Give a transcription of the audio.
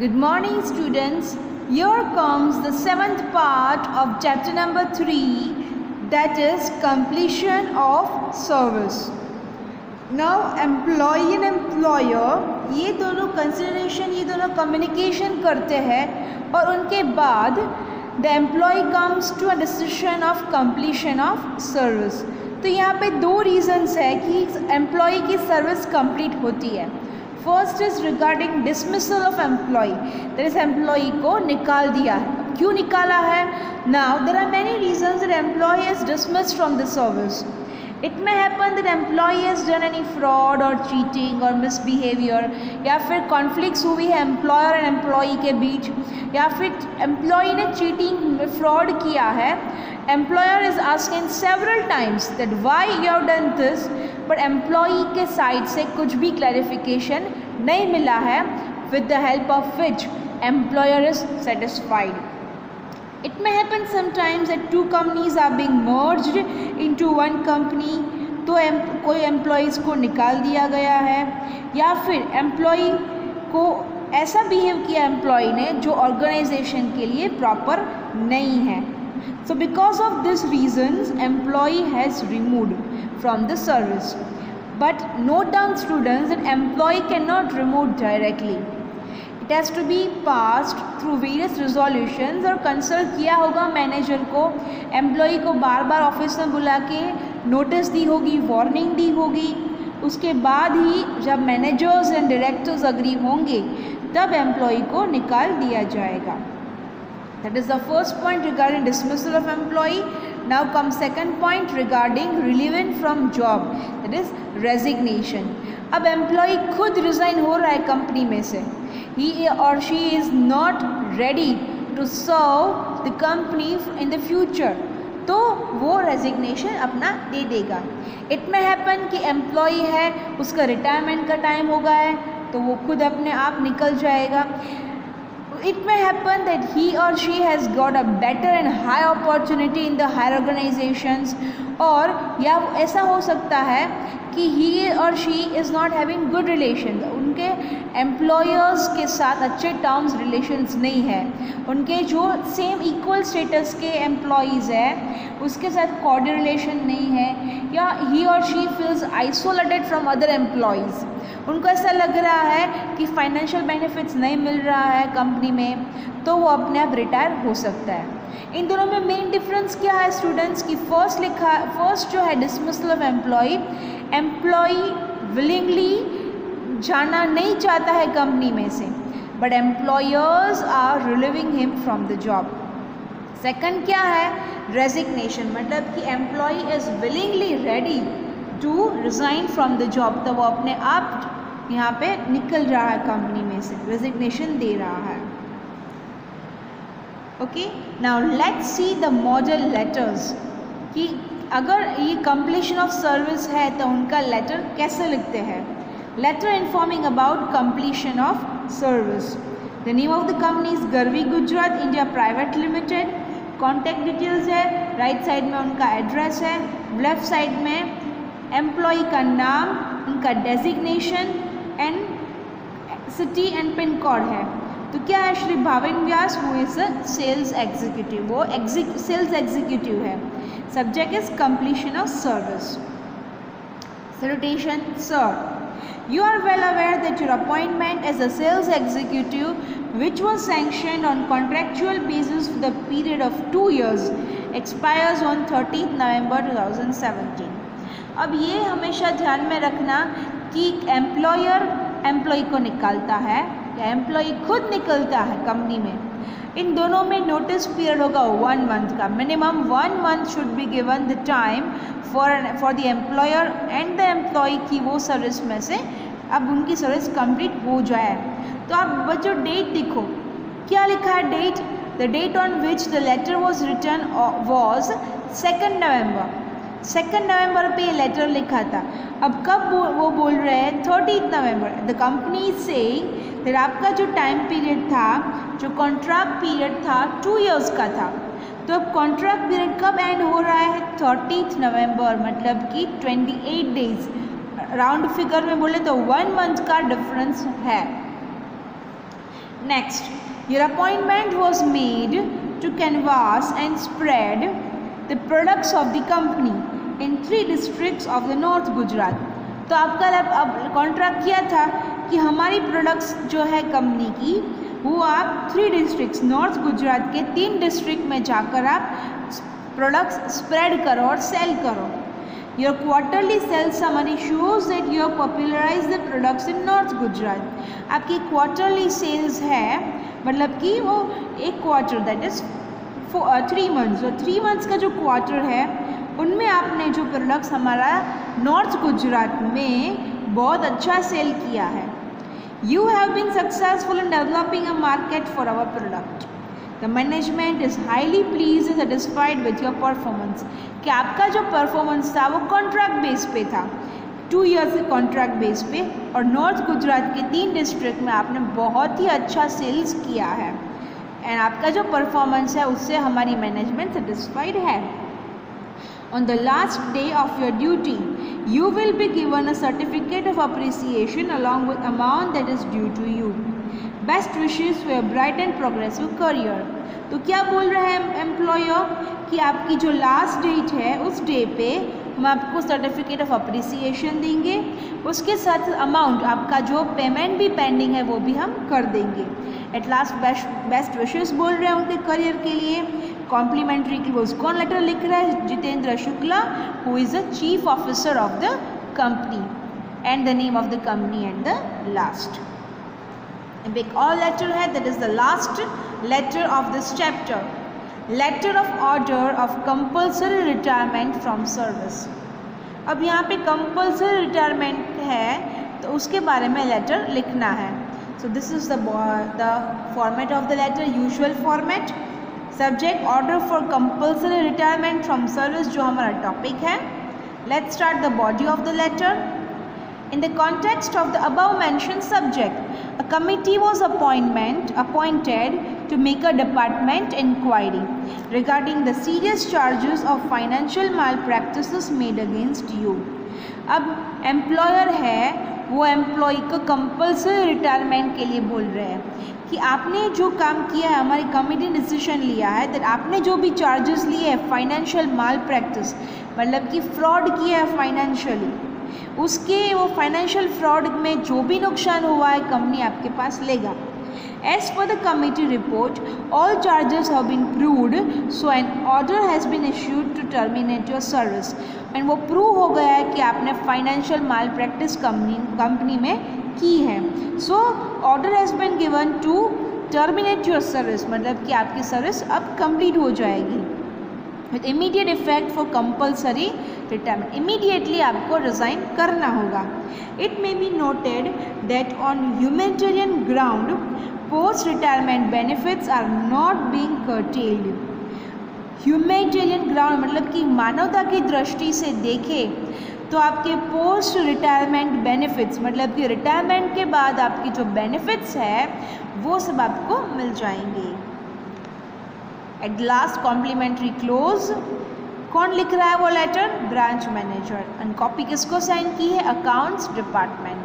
Good morning, students. Here comes the seventh part of chapter number 3, that is completion of service. Now employee and employer ये दोनों consideration, ये दोनों communication करते हैं और उनके बाद the employee comes to a decision of completion of service. तो यहाँ पे दो reasons है कि employee की service complete होती है. First is regarding dismissal of employ, that is employ को निकाल दिया है. क्यों निकाला है? Now there are many reasons that employ is dismissed from the service. It may happen that employ has done any fraud और चीटिंग और misbehaviour, या फिर कॉन्फ्लिक्ट्स हुई है एम्प्लॉयर एंड एम्प्लॉय के बीच, या फिर एम्प्लॉय ने चीटिंग फ्रॉड किया है. Employer is asking several times that why you have done this, but employee के साइड से कुछ भी क्लैरिफिकेशन नहीं मिला है, with the help of which employer is satisfied. It may happen sometimes that two companies are being merged into one company. तो कोई employees को निकाल दिया गया है, या फिर एम्प्लॉई को ऐसा बिहेव किया एम्प्लॉई ने जो ऑर्गेनाइजेशन के लिए प्रॉपर नहीं है. So because of this reasons employee has removed from the service. But note down students that employee cannot remove directly. It has to be passed through various resolutions और consult किया होगा manager को. Employee को बार बार office में बुला के notice दी होगी, warning दी होगी. उसके बाद ही जब मैनेजर्स एंड डायरेक्टर्स अग्री होंगे तब एम्प्लॉई को निकाल दिया जाएगा. That is the first point regarding dismissal of employee. Now comes second point regarding relieving from job, that is resignation. अब employee खुद resign हो रहा है कंपनी में से, he or she is not ready to serve the company in the future, तो वो resignation अपना दे देगा. It may happen कि employee है, उसका retirement का time हो गया है, तो वो खुद अपने आप निकल जाएगा. It may happen that he or she has got a better and high opportunity in the higher organizations, और या ऐसा हो सकता है कि he or she is not having good relations, उनके employers के साथ अच्छे terms relations नहीं है, उनके जो सेम इक्वल स्टेटस के एम्प्लॉयज़ है उसके साथ cordial relation नहीं है, या he or she feels isolated from other employees, उनको ऐसा लग रहा है कि फाइनेंशियल बेनिफिट्स नहीं मिल रहा है कंपनी में, तो वो अपने आप रिटायर हो सकता है. इन दोनों में मेन डिफरेंस क्या है स्टूडेंट्स की? फर्स्ट जो है dismissal of employ, employ willingly जाना नहीं चाहता है कंपनी में से, but employers are relieving him from the job. Second क्या है? रेजिग्नेशन, मतलब कि employ is willingly ready to resign from the job, तो वो अपने आप यहाँ पे निकल रहा है कंपनी में से, रेजिग्नेशन दे रहा है. Okay, now let's see the model letters, कि अगर ये कंप्लीशन ऑफ सर्विस है तो उनका लेटर कैसे लिखते हैं. Letter informing about completion of service. The name of the company is Garvi Gujarat India private limited. Contact details है, राइट साइड में उनका एड्रेस है, लेफ्ट साइड में एम्प्लॉय का नाम, उनका designation and city and pin code है. तो क्या है? Shri Bhavin Vyas who is a sales executive, वो सेल्स एग्जीक्यूटिव है. Subject is completion of service. Salutation. Sir, you are well aware that your appointment as a sales executive which was sanctioned on contractual basis for the period of 2 years expires on 30th November 2017. अब ये हमेशा ध्यान में रखना कि employer employ को निकालता है या एम्प्लॉय खुद निकलता है कंपनी में, इन दोनों में नोटिस पीरियड होगा 1 मंथ का. Minimum 1 month should be given the time for the employer and the employ की वो सर्विस में से अब उनकी सर्विस कंप्लीट हो जाए. तो आप बच्चों डेट देखो, क्या लिखा है date? The date on which the letter was return was 2 November. 2 नवंबर पे ये लेटर लिखा था. अब कब वो बोल रहे हैं? 30 नवंबर. द कंपनी से फिर आपका जो टाइम पीरियड था, जो कॉन्ट्रैक्ट पीरियड था 2 इयर्स का था, तो अब कॉन्ट्रैक्ट पीरियड कब एंड हो रहा है? 30 नवंबर, मतलब कि 28 डेज. राउंड फिगर में बोले तो 1 मंथ का डिफरेंस है. Next, your appointment was made to canvass and spread the products of the company in 3 districts of the North Gujarat. तो आपका अब कॉन्ट्रैक्ट किया था कि हमारी प्रोडक्ट्स जो है कंपनी की वो आप 3 डिस्ट्रिक्ट्स नॉर्थ गुजरात के 3 डिस्ट्रिक्ट में जाकर आप प्रोडक्ट्स स्प्रेड करो और सेल करो. Your quarterly sales summary shows that you have popularised the products in north Gujarat. आपकी क्वार्टरली सेल्स है मतलब कि वो एक क्वार्टर दैट इज 3 मंथ्स, और 3 मंथ्स का जो क्वार्टर है उनमें आपने जो प्रोडक्ट्स हमारा नॉर्थ गुजरात में बहुत अच्छा सेल किया है. You have been successful in developing a market for our product. The management is highly please and satisfied with your performance. कि आपका जो परफॉर्मेंस था वो कॉन्ट्रैक्ट बेस पे था, 2 ईयर्स के कॉन्ट्रैक्ट बेस पे, और नॉर्थ गुजरात के 3 डिस्ट्रिक्ट में आपने बहुत ही अच्छा सेल्स किया है एंड आपका जो परफॉर्मेंस है उससे हमारी मैनेजमेंट सेटिस्फाइड है. On the last day of your duty, you will be given a certificate of appreciation along with amount that is due to you. Best wishes for your bright and progressive career. तो क्या बोल रहा है employer कि आपकी जो last date है उस डे पे हम आपको सर्टिफिकेट ऑफ अप्रिसिएशन देंगे, उसके साथ अमाउंट आपका जो पेमेंट भी पेंडिंग है वो भी हम कर देंगे. एट लास्ट बेस्ट विशेस बोल रहे हैं उनके करियर के लिए. कॉम्प्लीमेंट्री क्लोज कौन लेटर लिख रहा है? Jitendra Shukla, who is the chief officer of the company, and the name of the company at the last. Big all letter है, that is the last letter of this chapter. Letter of order of compulsory retirement from service. अब यहाँ पे compulsory retirement है तो उसके बारे में letter लिखना है. So this is the format of the letter, usual format. Subject order for compulsory retirement from service जो हमारा टॉपिक है. Let's start the body of the letter. In the context of the above mentioned subject, a committee was appointed to make a department inquiry regarding the serious charges of financial malpractices made against you. अब employer है वो employ को compulsory retirement के लिए बोल रहे हैं कि आपने जो काम किया है, हमारी कमिटी ने डिसीजन लिया है दैट आपने जो भी चार्जेस लिए हैं फाइनेंशियल माल प्रैक्टिस मतलब कि फ्रॉड किया है फाइनेंशियली, उसके वो फाइनेंशियल फ्रॉड में जो भी नुकसान हुआ है कंपनी आपके पास लेगा. As per the committee report, all charges have been proved, so an order has been issued to terminate your service. And वो प्रूव हो गया है कि आपने फाइनेंशियल माल प्रैक्टिस कंपनी में की है. So order has been given to terminate your service, मतलब कि आपकी सर्विस अब कंप्लीट हो जाएगी with immediate effect for compulsory retirement. Immediately आपको रिज़ाइन करना होगा. It may be noted that on humanitarian ground post retirement benefits are not being curtailed. Humanitarian ground मतलब कि मानवता की दृष्टि से देखें तो आपके पोस्ट रिटायरमेंट बेनिफिट्स मतलब कि रिटायरमेंट के बाद आपकी जो बेनिफिट्स है वो सब आपको मिल जाएंगे. एट लास्ट कॉम्प्लीमेंट्री क्लोज कौन लिख रहा है वो letter? Branch manager. And copy किसको साइन की है? Accounts department.